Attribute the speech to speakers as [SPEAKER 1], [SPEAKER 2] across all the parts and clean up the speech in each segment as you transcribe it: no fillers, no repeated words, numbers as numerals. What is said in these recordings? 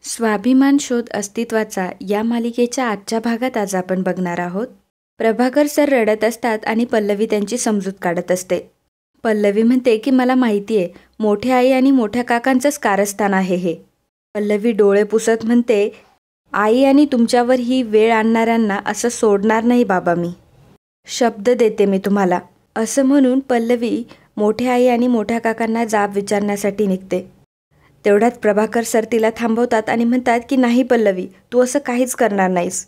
[SPEAKER 1] स्वाभिमान शोध अस्तित्वाचा या मालिकेच्या आजच्या भागात आज आपण बघणार आहोत. प्रभाकर सर रडत असतात आणि पल्लवी त्यांची समजूत काढत असते. पल्लवी म्हणते की मला माहिती आहे, मोठ्या आई आणि मोठ्या काकांचंच कारस्थान आहे हे. पल्लवी डोळे पुसत म्हणते, आई आणि तुमच्यावर ही वेळ आणणाऱ्यांना असं सोडणार नाही बाबा मी. शब्द देते मी तुम्हाला. असं म्हणून पल्लवी मोठ्या आई आणि मोठ्या काकांना जाब विचारण्यासाठी निघते. तेवढ्यात प्रभाकर सर तिला थांबवतात आणि म्हणतात की नाही पल्लवी, तू असं काहीच करणार नाहीस.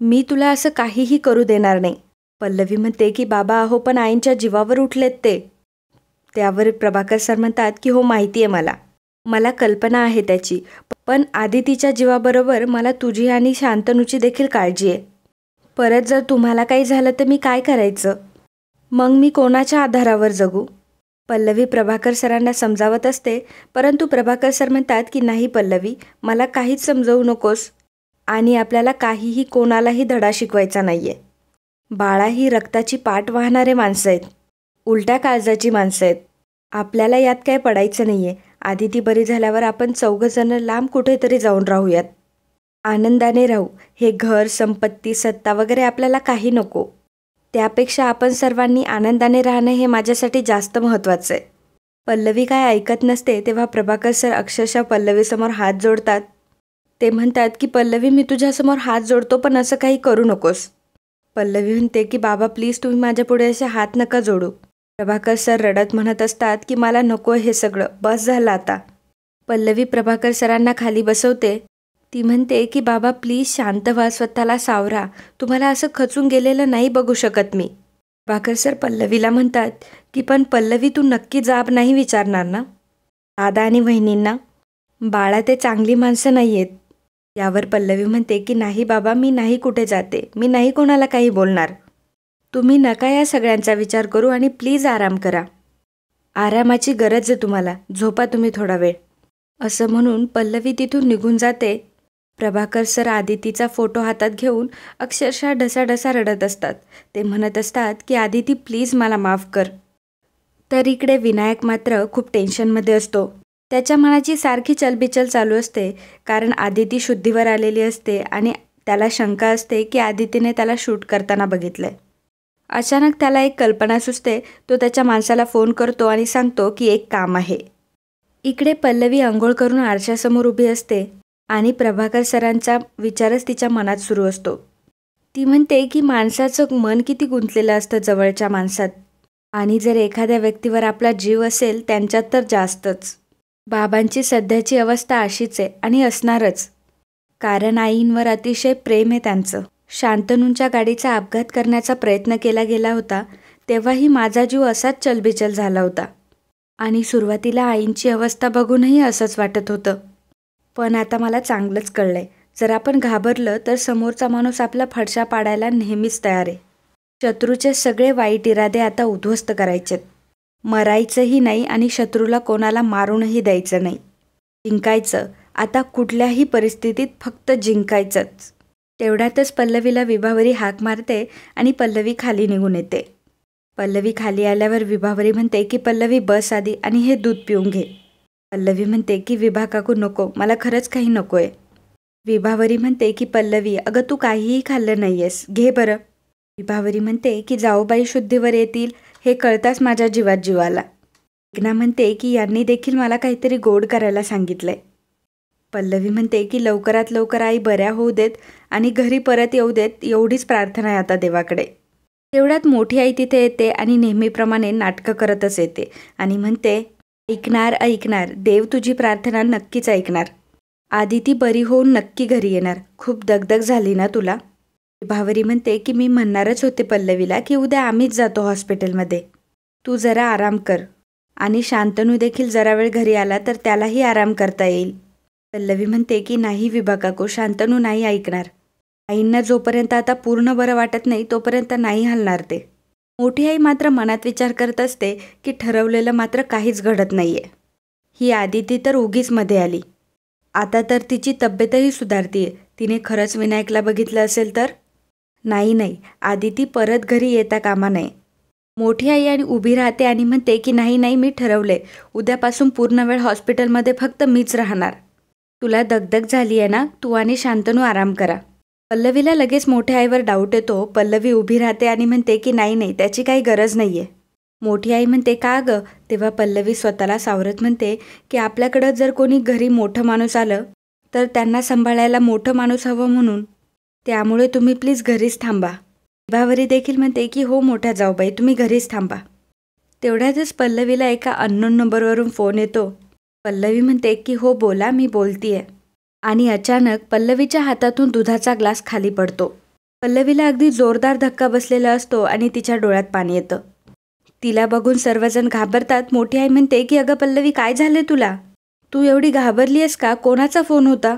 [SPEAKER 1] मी तुला असं काहीही करू देणार नाही. पल्लवी म्हणते की बाबा अहो पण आईंच्या जीवावर उठलेत ते. त्यावर प्रभाकर सर म्हणतात की हो माहिती आहे मला कल्पना आहे त्याची, पण आदितीच्या जीवाबरोबर मला तुझी आणि शांतनूची देखील काळजी आहे. परत जर तुम्हाला काही झालं तर मी काय करायचं? मग मी कोणाच्या आधारावर जगू? पल्लवी प्रभाकर सरांना समजावत असते, परंतु प्रभाकर सर म्हणतात की नाही पल्लवी, मला काहीच समजवू नकोस आणि आपल्याला काहीही कोणालाही धडा शिकवायचा नाही आहे. बाळा ही रक्ताची पाठ वाहणारे माणसं आहेत, उलट्या काळजाची माणसं आहेत. आपल्याला यात काय पडायचं नाही आहे. आदिती बरी झाल्यावर आपण चौघंजणं लांब कुठेतरी जाऊन राहूयात. आनंदाने राहू. हे घर, संपत्ती, सत्ता वगैरे आपल्याला काही नको. त्यापेक्षा आपण सर्वांनी आनंदाने राहणं हे माझ्यासाठी जास्त महत्त्वाचं आहे. पल्लवी काय ऐकत नसते तेव्हा प्रभाकर सर अक्षरशः पल्लवीसमोर हात जोडतात. ते म्हणतात की पल्लवी मी तुझ्यासमोर हात जोडतो, पण असं काही करू नकोस. पल्लवी म्हणते की बाबा प्लीज तुम्ही माझ्यापुढे असे हात नका जोडू. प्रभाकर सर रडत म्हणत असतात की मला नको हे सगळं, बस झालं आता. पल्लवी प्रभाकर सरांना खाली बसवते. ती म्हणते की बाबा प्लीज शांत व्हा, स्वतःला सावरा. तुम्हाला असं खचून गेलेलं नाही बघू शकत मी. प्रभाकर सर पल्लवीला म्हणतात की पण पल्लवी तू नक्की जाब नाही विचारणार ना दादा आणि वहिनींना? बाळा ते चांगली माणसं नाही आहेत. यावर पल्लवी म्हणते की नाही बाबा, मी नाही कुठे जाते, मी नाही कोणाला काही बोलणार. तुम्ही नका या सगळ्यांचा विचार करू आणि प्लीज आराम करा. आरामाची गरज आहे तुम्हाला, झोपा तुम्ही थोडा वेळ. असं म्हणून पल्लवी तिथून निघून जाते. प्रभाकर सर आदितीचा फोटो हातात घेऊन अक्षरशः ढसाढसा रडत असतात. ते म्हणत असतात की आदिती प्लीज मला माफ कर. तर इकडे विनायक मात्र खूप टेन्शनमध्ये असतो. त्याच्या मनाची सारखी चलबिचल चालू असते, कारण आदिती शुद्धीवर आलेली असते आणि त्याला शंका असते की आदितीने त्याला शूट करताना बघितलंय. अचानक त्याला एक कल्पना सुचते. तो त्याच्या माणसाला फोन करतो आणि सांगतो की एक काम आहे. इकडे पल्लवी अंघोळ करून आरशासमोर उभी असते आणि प्रभाकर सरांचा विचारच तिच्या मनात सुरू असतो. ती म्हणते की माणसाचं मन किती गुंतलेलं असतं जवळच्या माणसात, आणि जर एखाद्या व्यक्तीवर आपला जीव असेल त्यांच्यात तर जास्तच. बाबांची सध्याची अवस्था अशीच आहे आणि असणारच, कारण आईंवर अतिशय प्रेम आहे त्यांचं. शांतनूंच्या गाडीचा अपघात करण्याचा प्रयत्न केला गेला होता तेव्हाही माझा जीव असाच चलबिचल झाला होता आणि सुरुवातीला आईंची अवस्था बघूनही असंच वाटत होतं. पण आता मला चांगलंच कळलंय, जर आपण घाबरलं तर समोरचा माणूस आपला फडशा पाडायला नेहमीच तयार आहे. शत्रूचे सगळे वाईट इरादे आता उद्ध्वस्त करायचेत. मरायचंही नाही आणि शत्रूला कोणाला मारूनही द्यायचं नाही. जिंकायचं, आता कुठल्याही परिस्थितीत फक्त जिंकायचंच. तेवढ्यातच पल्लवीला विभावरी हाक मारते आणि पल्लवी खाली निघून येते. पल्लवी खाली आल्यावर विभावरी म्हणते की पल्लवी बस आधी आणि हे दूध पिऊन घे. पल्लवी म्हणते की विभा काकू नको, मला खरंच काही नको आहे. विभावरी म्हणते की पल्लवी अगं तू काहीही खाल्लं नाही आहेस, घे बरं. विभावरी म्हणते की जाऊबाई शुद्धीवर येतील हे कळताच माझ्या जीवात जीव आला. मेघना म्हणते की यांनी देखील मला काहीतरी गोड करायला सांगितलंय. पल्लवी म्हणते की लवकरात लवकर आई बऱ्या होऊ देत आणि घरी परत येऊ देत, एवढीच प्रार्थना आहे आता देवाकडे. तेवढ्यात मोठी आई तिथे येते आणि नेहमीप्रमाणे नाटकं करतच येते आणि म्हणते ऐकणार ऐकणार, देव तुझी प्रार्थना नक्कीच ऐकणार. आदिती बरी होऊन नक्की घरी येणार. खूप दगदग झाली ना तुला? विभावरी म्हणते की मी म्हणणारच होते पल्लवीला की उद्या आम्हीच जातो हॉस्पिटलमध्ये, तू जरा आराम कर आणि शांतनू देखील जरा वेळ घरी आला तर त्यालाही आराम करता येईल. पल्लवी म्हणते की नाही विभा काकू, शांतनू नाही ऐकणार. आईंना जोपर्यंत आता पूर्ण बरं वाटत नाही तोपर्यंत नाही हलणार ते. मोठी आई मात्र मनात विचार करत असते की ठरवलेलं मात्र काहीच घडत नाहीये. ही आदिती तर उगीच मध्ये आली. आता तर तिची तब्येतही सुधारतीये. तिने खरंच विनायकला बघितलं असेल तर? नाही, आदिती परत घरी येता कामा नये. मोठी आई आणि उभी राहते आणि म्हणते की नाही मी ठरवले, उद्यापासून पूर्ण वेळ हॉस्पिटलमध्ये फक्त मीच राहणार. तुला दगदग झाली आहे ना, तू आणि शांतनू आराम करा. पल्लवीला लगेच मोठ्या आईवर डाऊट येतो. पल्लवी उभी राहते आणि म्हणते की नाही, त्याची काही गरज नाहीये. मोठी आई म्हणते का गं? तेव्हा पल्लवी स्वतःला सावरत म्हणते की आपल्याकडं जर कोणी घरी मोठं माणूस आलं तर त्यांना सांभाळायला मोठं माणूस हवं म्हणून. त्यामुळे तुम्ही प्लीज घरीच थांबा. विभावरी देखील म्हणते की हो मोठ्या जाऊबाई, तुम्ही घरीच थांबा. तेवढ्यातच पल्लवीला एका अननोन नंबरवरून फोन येतो. पल्लवी म्हणते की हो बोला, मी बोलतीये. आणि अचानक पल्लवीच्या हातातून दुधाचा ग्लास खाली पडतो. पल्लवीला अगदी जोरदार धक्का बसलेला असतो आणि तिच्या डोळ्यात पाणी येतं. तिला बघून सर्वजण घाबरतात. मोठी आई म्हणते की अगं पल्लवी, काय झाले तुला? तू एवढी घाबरली आहेस का? कोणाचा फोन होता?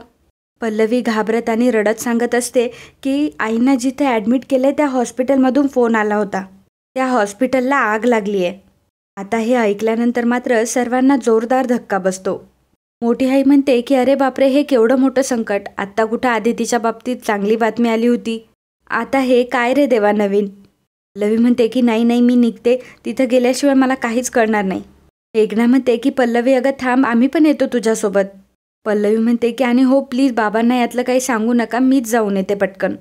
[SPEAKER 1] पल्लवी घाबरत आणि रडत सांगत असते की आईंना जिथे ॲडमिट केले त्या हॉस्पिटलमधून फोन आला होता. त्या हॉस्पिटलला आग लागली आहे. आता हे ऐकल्यानंतर मात्र सर्वांना जोरदार धक्का बसतो. मोठी आई म्हणते की अरे बापरे, हे केवढं मोठं संकट. आत्ता कुठं आदितीच्या बाबतीत चांगली बातमी आली होती, आता हे काय रे देवा नवीन. पल्लवी म्हणते की नाही, मी निघते. तिथं गेल्याशिवाय मला काहीच कळणार नाही. मेघना म्हणते की पल्लवी अगं थांब, आम्ही पण येतो तुझ्यासोबत. पल्लवी म्हणते की आणि हो प्लीज बाबांना यातलं काही सांगू नका, मीच जाऊन येते पटकन.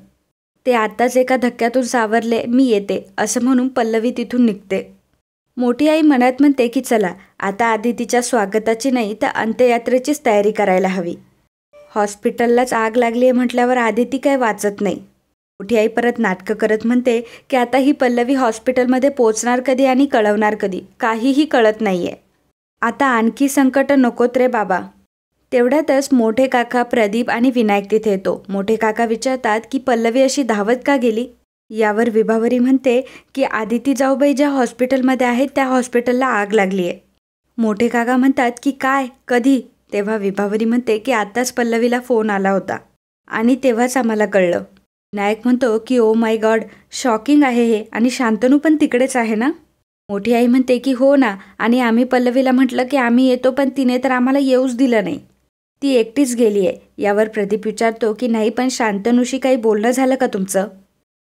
[SPEAKER 1] ते आत्ताच एका धक्क्यातून सावरले, मी येते असं म्हणून पल्लवी तिथून निघते. मोठी आई मनात म्हणते की चला आता आदितीच्या स्वागताची नाही तर अंत्ययात्रेचीच तयारी करायला हवी. हॉस्पिटललाच आग लागली आहे म्हटल्यावर आदिती काय वाचत नाही. मोठी आई परत नाटकं करत म्हणते की आता ही पल्लवी हॉस्पिटलमध्ये पोचणार कधी आणि कळवणार कधी, काहीही कळत नाहीये. आता आणखी संकट नकोत रे बाबा. तेवढ्यातच मोठे काका प्रदीप आणि विनायक तिथे येतो. मोठे काका विचारतात की पल्लवी अशी धावत का गेली? यावर विभावरी म्हणते की आदिती जाऊबाई ज्या हॉस्पिटलमध्ये आहेत त्या हॉस्पिटलला आग लागली आहे. मोठे काका म्हणतात की काय, कधी? तेव्हा विभावरी म्हणते की आत्ताच पल्लवीला फोन आला होता आणि तेव्हाच आम्हाला कळलं. विनायक म्हणतो की ओ माय गॉड, शॉकिंग आहे हे. आणि शांतनू पण तिकडेच आहे ना? मोठी आई म्हणते की हो ना, आणि आम्ही पल्लवीला म्हटलं की आम्ही येतो पण तिने तर आम्हाला येऊच दिलं नाही, ती एकटीच गेली आहे. यावर प्रदीप विचारतो की नाही पण शांतनूशी काही बोलणं झालं का तुमचं?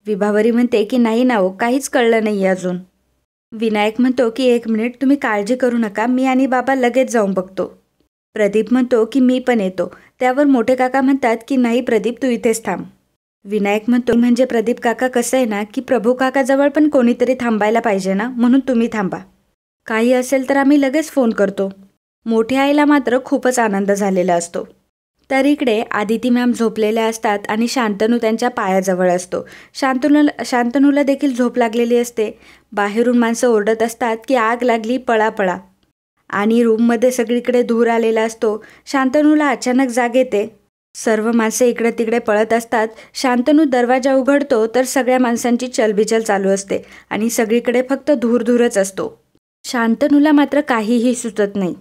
[SPEAKER 1] विभावरी म्हणते की नाही ना हो, काहीच कळलं नाही अजून. विनायक म्हणतो की एक मिनिट, तुम्ही काळजी करू नका, मी आणि बाबा लगेच जाऊन बघतो. प्रदीप म्हणतो की मी पण येतो. त्यावर मोठे काका म्हणतात की नाही प्रदीप, तू इथेच थांब. विनायक म्हणतो म्हणजे प्रदीप काका कसं आहे ना की प्रभू काकाजवळ पण कोणीतरी थांबायला पाहिजे ना, म्हणून तुम्ही थांबा. काही असेल तर आम्ही लगेच फोन करतो. मोठ्या आईला मात्र खूपच आनंद झालेला असतो. तर इकडे आदिती मॅम झोपलेल्या असतात आणि शांतनू त्यांच्या पायाजवळ असतो. शांतनूला देखील झोप लागलेली असते. बाहेरून माणसं ओरडत असतात की आग लागली, पळा पळा. आणि रूममध्ये सगळीकडे धूर आलेला असतो. शांतनूला अचानक जाग येते. सर्व माणसे इकडे तिकडे पळत असतात. शांतनू दरवाजा उघडतो तर सगळ्या माणसांची चलबिचल चालू असते आणि सगळीकडे फक्त धूरच असतो. शांतनूला मात्र काहीही सुचत नाही.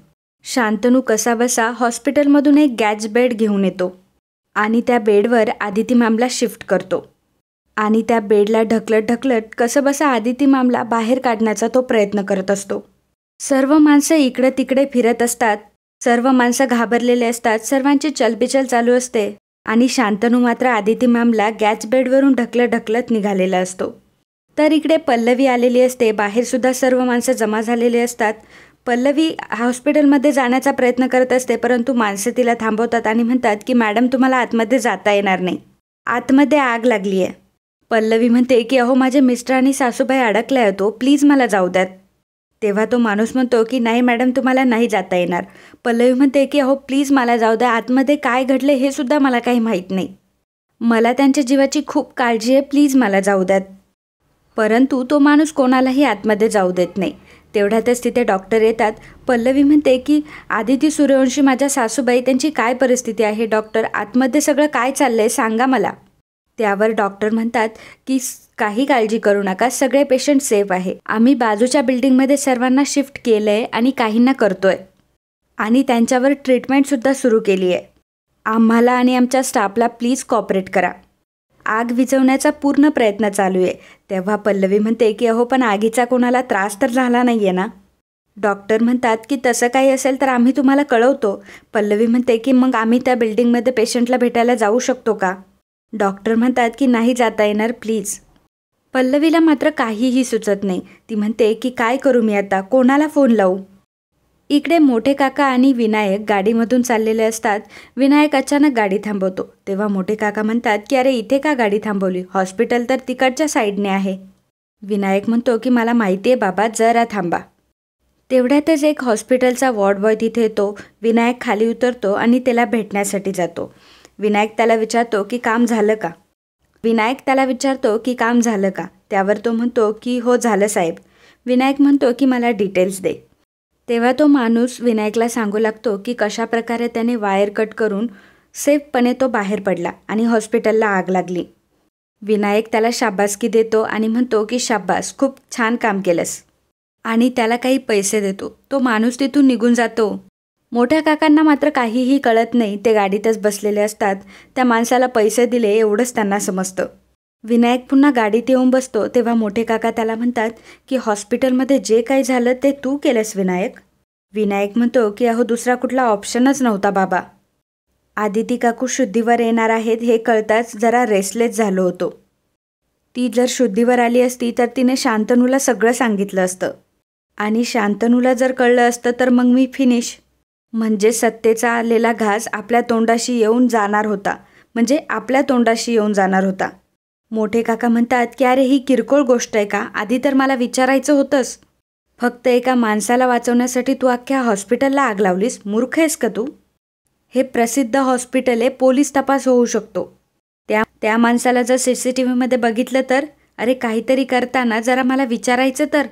[SPEAKER 1] शांतनू कसाबसा हॉस्पिटलमधून एक गॅज बेड घेऊन येतो आणि त्या बेडवर आदिती मॅमला शिफ्ट करतो आणि त्या बेडला ढकलत कसंबसा आदिती मॅमला बाहेर काढण्याचा तो प्रयत्न करत असतो. सर्व माणसं इकडे तिकडे फिरत असतात. सर्व माणसं घाबरलेले असतात. सर्वांची चलबिचल चालू असते आणि शांतनू मात्र आदिती मॅमला गॅज बेडवरून ढकलत निघालेला असतो. तर इकडे पल्लवी आलेली असते. बाहेरसुद्धा सर्व माणसं जमा झालेली असतात. पल्लवी हॉस्पिटलमध्ये जाण्याचा प्रयत्न करत असते, परंतु माणसं तिला थांबवतात आणि म्हणतात की मॅडम तुम्हाला आतमध्ये जाता येणार नाही, आतमध्ये आग लागली आहे. पल्लवी म्हणते की अहो माझे मिस्टर आणि सासूबाई अडकले होतो, प्लीज मला जाऊ द्यात. तेव्हा तो माणूस म्हणतो की नाही मॅडम तुम्हाला नाही जाता येणार. पल्लवी म्हणते की अहो प्लीज मला जाऊ द्या, आतमध्ये काय घडले हे सुद्धा मला काही माहीत नाही, मला त्यांच्या जीवाची खूप काळजी आहे, प्लीज मला जाऊ द्यात. परंतु तो माणूस कोणालाही आतमध्ये जाऊ देत नाही. तेवढ्यातच तिथे डॉक्टर येतात. पल्लवी म्हणते की आदिती सूर्यवंशी माझ्या सासूबाई, त्यांची काय परिस्थिती आहे डॉक्टर, आतमध्ये सगळं काय चाललंय सांगा मला. त्यावर डॉक्टर म्हणतात की काही काळजी करू नका, सगळे पेशंट सेफ आहे. आम्ही बाजूच्या बिल्डिंगमध्ये सर्वांना शिफ्ट केलं आहे आणि काहींना करतोय आणि त्यांच्यावर ट्रीटमेंटसुद्धा सुरू केली आहे. आम्हाला आणि आमच्या स्टाफला प्लीज कॉपरेट करा. आग विझवण्याचा पूर्ण प्रयत्न चालू आहे. तेव्हा पल्लवी म्हणते की अहो पण आगीचा कोणाला त्रास तर झाला नाही आहे ना. डॉक्टर म्हणतात की तसं काही असेल तर आम्ही तुम्हाला कळवतो. पल्लवी म्हणते की मग आम्ही त्या बिल्डिंगमध्ये पेशंटला भेटायला जाऊ शकतो का? डॉक्टर म्हणतात की नाही जाता येणार प्लीज. पल्लवीला मात्र काहीही सुचत नाही. ती म्हणते की काय करू मी आता, कोणाला फोन लावू. इकडे मोठे काका आणि विनायक गाडीमधून चाललेले असतात. विनायक अचानक गाडी थांबवतो. तेव्हा मोठे काका म्हणतात की अरे इथे का गाडी थांबवली, हॉस्पिटल तर तिकडच्या साईडने आहे. विनायक म्हणतो की मला माहिती आहे बाबा, जरा थांबा. तेवढ्यातच एक हॉस्पिटलचा वॉर्ड बॉय तिथे येतो. विनायक खाली उतरतो आणि त्याला भेटण्यासाठी जातो. विनायक त्याला विचारतो की काम झालं का. त्यावर तो म्हणतो की हो झालं साहेब. विनायक म्हणतो की मला डिटेल्स दे. तेव्हा तो माणूस विनायकला सांगू लागतो की कशाप्रकारे त्याने वायर कट करून सेफपणे तो बाहेर पडला आणि हॉस्पिटलला आग लागली. विनायक त्याला शाबासकी देतो आणि म्हणतो की शाबास, खूप छान काम केलंस, आणि त्याला काही पैसे देतो. तो माणूस तिथून निघून जातो. मोठ्या काकांना मात्र काहीही कळत नाही. ते गाडीतच बसलेले असतात. त्या माणसाला पैसे दिले एवढंच त्यांना समजतं. विनायक पुन्हा गाडीत येऊन बसतो. तेव्हा मोठे काका त्याला म्हणतात की हॉस्पिटलमध्ये जे काही झालं ते तू केलंस विनायक. विनायक म्हणतो की अहो दुसरा कुठला ऑप्शनच नव्हता बाबा. आदिती काकू शुद्धीवर येणार आहेत हे कळताच जरा रेसलेस झालो होतो. ती जर शुद्धीवर आली असती तर तिने शांतनूला सगळं सांगितलं असतं, आणि शांतनूला जर कळलं असतं तर मग मी फिनिश. म्हणजे सत्तेचा आलेला घास आपल्या तोंडाशी येऊन जाणार होता. मोठे काका म्हणतात की अरे ही किरकोळ गोष्ट आहे का, आधी तर मला विचारायचं होतंस. फक्त एका माणसाला वाचवण्यासाठी तू अख्ख्या हॉस्पिटलला आग लावलीस, मूर्ख आहेस का तू. हे प्रसिद्ध हॉस्पिटल आहे, पोलीस तपास होऊ शकतो. त्या माणसाला जर CCTVमध्ये बघितलं तर, अरे काहीतरी करताना जरा मला विचारायचं तर.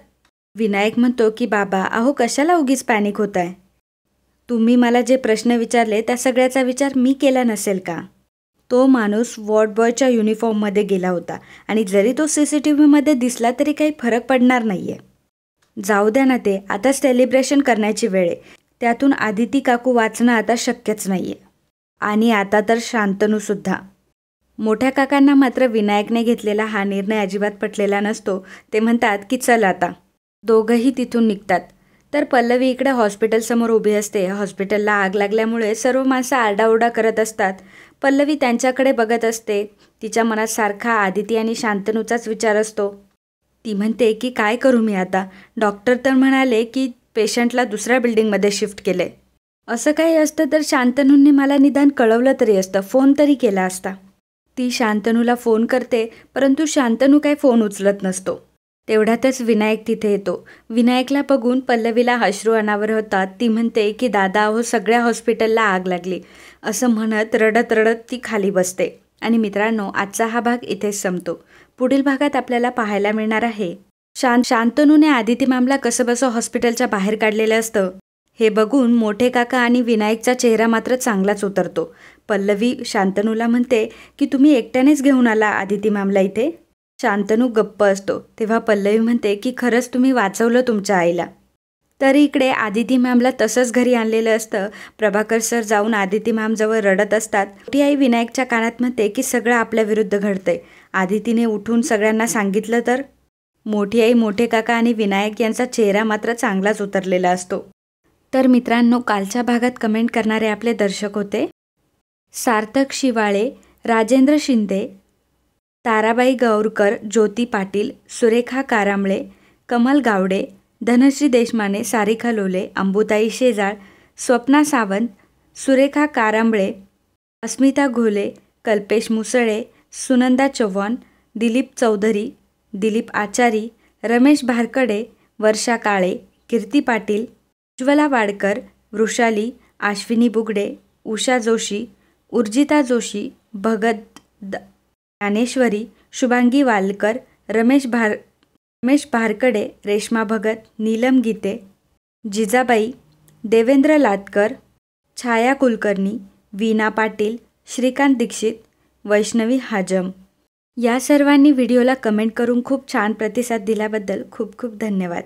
[SPEAKER 1] विनायक म्हणतो की बाबा अहो कशाला उगीच पॅनिक होत आहे. तुम्ही मला जे प्रश्न विचारले त्या सगळ्याचा विचार मी केला नसेल का. तो माणूस वॉर्ड बॉयच्या युनिफॉर्ममध्ये गेला होता, आणि जरी तो CCTVमध्ये दिसला तरी काही फरक पडणार नाही आहे. जाऊ द्या ना, ते आता सेलिब्रेशन करण्याची वेळ आहे. त्यातून आदिती काकू वाचणं आता शक्यच नाही आहे. आणि आता तर शांतनूसुद्धा. मोठ्या काकांना मात्र विनायकने घेतलेला हा निर्णय अजिबात पटलेला नसतो. ते म्हणतात की चल आता. दोघंही तिथून निघतात. तर पल्लवी इकडे हॉस्पिटलसमोर उभी असते. हॉस्पिटलला आग लागल्यामुळे सर्व माणसं आरडाओरडा करत असतात. पल्लवी त्यांच्याकडे बघत असते. तिच्या मनात सारखा आदिती आणि शांतनूचाच विचार असतो. ती म्हणते की काय करू मी आता, डॉक्टर तर म्हणाले की पेशंटला दुसऱ्या बिल्डिंगमध्ये शिफ्ट केले. असं काही असतं तर शांतनूंनी मला निदान कळवलं तरी असतं, फोन तरी केला असता. ती शांतनूला फोन करते, परंतु शांतनू काही फोन उचलत नसतो. तेवढ्यातच विनायक तिथे येतो. विनायकला बघून पल्लवीला अश्रू अनावर होतात. ती म्हणते की दादा अहो सगळ्या हॉस्पिटलला आग लागली, असं म्हणत रडत रडत ती खाली बसते. आणि मित्रांनो, आजचा हा भाग इथेच संपतो. पुढील भागात आपल्याला पाहायला मिळणार आहे शांतनूने आदिती मॅमला कसंबसं हॉस्पिटलच्या बाहेर काढलेलं असतं. हे बघून मोठे काका आणि विनायकचा चेहरा मात्र चांगलाच उतरतो. पल्लवी शांतनूला म्हणते की तुम्ही एकट्यानेच घेऊन आला आदिती मॅमला इथे. शांतनू गप्प असतो. तेव्हा पल्लवी म्हणते की खरंच तुम्ही वाचवलं तुमच्या आईला. तरी इकडे आदिती मॅमला तसंच घरी आणलेलं असतं. प्रभाकर सर जाऊन आदिती मॅमजवळ रडत असतात. मोठी आई विनायकच्या कानात म्हणते की सगळं आपल्या विरुद्ध घडतंय. आदितीने उठून सगळ्यांना सांगितलं तर. मोठी आई, मोठे काका आणि विनायक यांचा चेहरा मात्र चांगलाच उतरलेला असतो. तर मित्रांनो, कालच्या भागात कमेंट करणारे आपले दर्शक होते सार्थक शिवाळे, राजेंद्र शिंदे, ताराबाई गौरकर, ज्योती पाटील, सुरेखा कारांबळे, कमल गावडे, धनश्री देशमाने, सारिका लोले, अंबुताई शेजाळ, स्वप्ना सावंत, सुरेखा कारांबळे, अस्मिता घोले, कल्पेश मुसळे, सुनंदा चव्हाण, दिलीप चौधरी, दिलीप आचारी, रमेश भारकडे, वर्षा काळे, कीर्ती पाटील, उज्ज्वला वाडकर, वृषाली, अश्विनी बुगडे, उषा जोशी, उर्जिता जोशी, भगत ज्ञानेश्वरी, शुभांगी वालकर, रमेश भारकडे, रेश्मा भगत, नीलम गीते, जिजाबाई, देवेंद्र लातकर, छाया कुलकर्णी, वीणा पाटील, श्रीकांत दीक्षित, वैष्णवी हाजम. या सर्वांनी व्हिडिओला कमेंट करून खूप छान प्रतिसाद दिल्याबद्दल खूप खूप धन्यवाद.